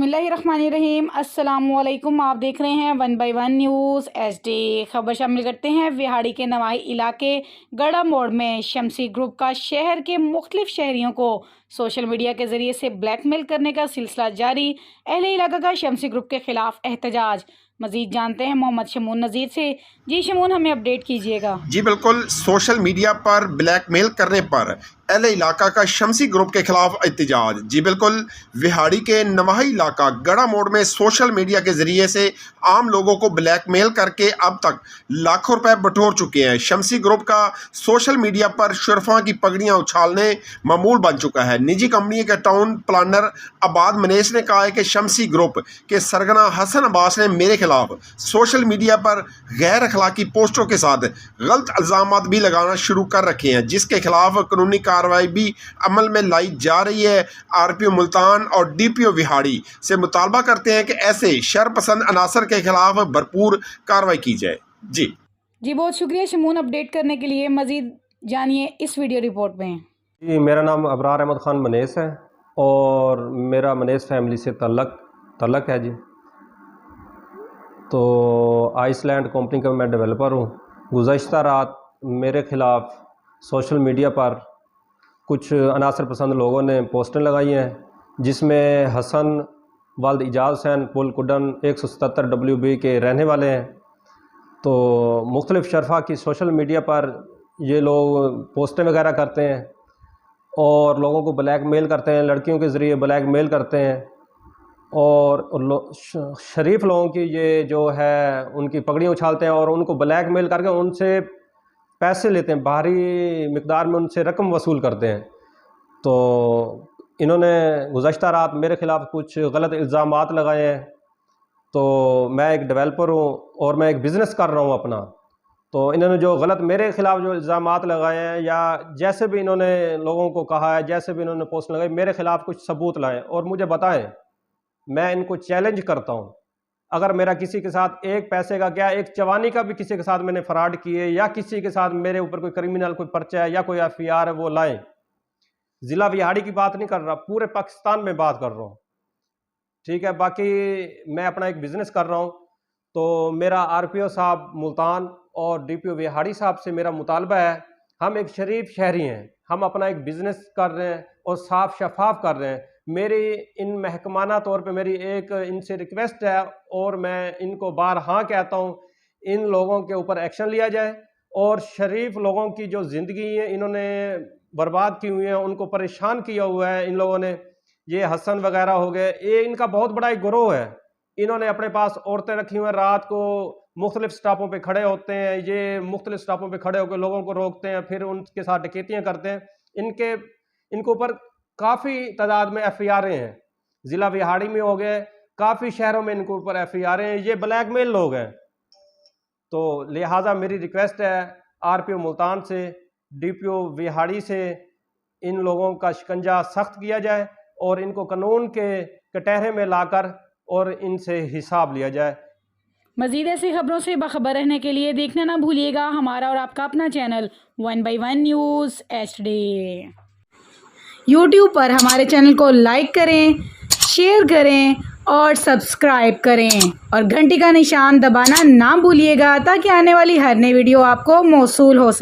बिस्मिल्लाहिर्रहमानिर्रहीम। अस्सलामुअलैकुम। आप देख रहे हैं 1 बाय 1 न्यूज़ HD। खबर शामिल करते हैं विहाड़ी के नवाही इलाके गड़ा मोड़ में शमसी ग्रुप का शहर के मुख्तलिफ शहरियों को सोशल मीडिया के ज़रिए से ब्लैकमेल करने का सिलसिला जारी। अहले इलाका का शमसी ग्रुप के खिलाफ एहतजाज। मज़ीद जानते हैं मोहम्मद शमून नज़ीर से। जी शमून, हमें अपडेट कीजिएगा। जी बिल्कुल, सोशल मीडिया पर ब्लैकमेल करने पर अहले इलाका का शमसी ग्रुप के खिलाफ एहतजाज। जी बिल्कुल, विहाड़ी के नवाही इलाका गड़ा मोड़ में सोशल मीडिया के ज़रिए से आम लोगों को ब्लैकमेल करके अब तक लाखों रुपए बटोर चुके हैं। शमसी ग्रुप का सोशल मीडिया पर शुरफा की पगड़ियां उछालने मामूल बन चुका है। निजी कंपनी के टाउन प्लानर अब्बाद मनेस ने कहा है कि शमसी ग्रुप के सरगना हसन अब्बास ने मेरे खिलाफ सोशल मीडिया पर गैर अखलाकी पोस्टों के साथ गलत इल्ज़ामात भी लगाना शुरू कर रखे हैं, जिसके खिलाफ कानूनी कार्रवाई भी अमल में लाई जा रही है। RPO मुल्तान और DPO विहाड़ी से मुतालबा करते हैं कि ऐसे शरपसंद अनासर के खिलाफ भरपूर कार्रवाई की जाए। जी बहुत शुक्रिया शमून अपडेट करने के लिए। मज़ीद जानिए इस वीडियो रिपोर्ट में। जी, मेरा नाम अबरार अहमद ख़ान मनेस है और मेरा मनेस फैमिली से तल्लक है जी। तो आइसलैंड कंपनी का मैं डेवलपर हूँ। गुज़श्ता रात मेरे ख़िलाफ़ सोशल मीडिया पर कुछ अनासर पसंद लोगों ने पोस्टें लगाई हैं, जिसमें हसन वाल्द इजाज़ हुसैन पुल कुडन 177 WB के रहने वाले हैं। तो मुख्तलिफ़ शरफ़ा की सोशल मीडिया पर ये लोग पोस्टें वगैरह करते हैं और लोगों को ब्लैकमेल करते हैं, लड़कियों के ज़रिए ब्लैकमेल करते हैं और शरीफ लोगों की ये जो है उनकी पगड़ियाँ उछालते हैं और उनको ब्लैकमेल करके उनसे पैसे लेते हैं, भारी मिकदार में उनसे रकम वसूल करते हैं। तो इन्होंने गुज़श्ता रात मेरे ख़िलाफ़ कुछ गलत इल्ज़ामात लगाए हैं। तो मैं एक डेवलपर हूँ और मैं एक बिज़नेस कर रहा हूँ अपना। तो इन्होंने जो गलत मेरे ख़िलाफ़ जो इल्ज़ामात लगाए हैं या जैसे भी इन्होंने लोगों को कहा है, जैसे भी इन्होंने पोस्ट लगाई, मेरे ख़िलाफ़ कुछ सबूत लाएँ और मुझे बताएं। मैं इनको चैलेंज करता हूँ, अगर मेरा किसी के साथ एक पैसे का क्या, एक चवानी का भी किसी के साथ मैंने फ्रॉड किए या किसी के साथ मेरे ऊपर कोई क्रिमिनल कोई पर्चा है या कोई FIR है, वो लाएं। ज़िला विहाड़ी की बात नहीं कर रहा, पूरे पाकिस्तान में बात कर रहा हूँ, ठीक है। बाकी मैं अपना एक बिज़नेस कर रहा हूँ। तो मेरा RPO साहब मुल्तान और DPO विहाड़ी साहब से मेरा मुतालबा है, हम एक शरीफ शहरी हैं, हम अपना एक बिज़नेस कर रहे हैं और साफ शफाफ कर रहे हैं। मेरी इन महकमाना तौर पे मेरी एक इनसे रिक्वेस्ट है और मैं इनको बारहा कहता हूँ, इन लोगों के ऊपर एक्शन लिया जाए और शरीफ लोगों की जो ज़िंदगी है इन्होंने बर्बाद की हुई है, उनको परेशान किया हुआ है इन लोगों ने। ये हसन वगैरह हो गए, ये इनका बहुत बड़ा एक गिरोह है। इन्होंने अपने पास औरतें रखी हुई हैं, रात को मुख्तलिफ स्टॉपों पे खड़े होते हैं, ये मुख्तलिफ स्टॉपों पे खड़े होकर लोगों को रोकते हैं, फिर उनके साथ डकैतियाँ करते हैं। इनके ऊपर काफ़ी तादाद में FIR हैं, ज़िला विहाड़ी में हो गए, काफ़ी शहरों में इनके ऊपर FIR हैं। ये ब्लैकमेल लोग हैं। तो लिहाजा मेरी रिक्वेस्ट है RPO मुल्तान से, DPO विहाड़ी से, इन लोगों का शिकंजा सख्त किया जाए और इनको कानून के कटहरे में लाकर और इनसे हिसाब लिया जाए। मज़ीद ऐसी खबरों से बाखबर रहने के लिए देखना ना भूलिएगा हमारा और आपका अपना channel 1 by 1 news HD। YouTube पर हमारे चैनल को लाइक करें, शेयर करें और सब्सक्राइब करें और घंटी का निशान दबाना ना भूलिएगा, ताकि आने वाली हर नई वीडियो आपको मौसूल हो सके।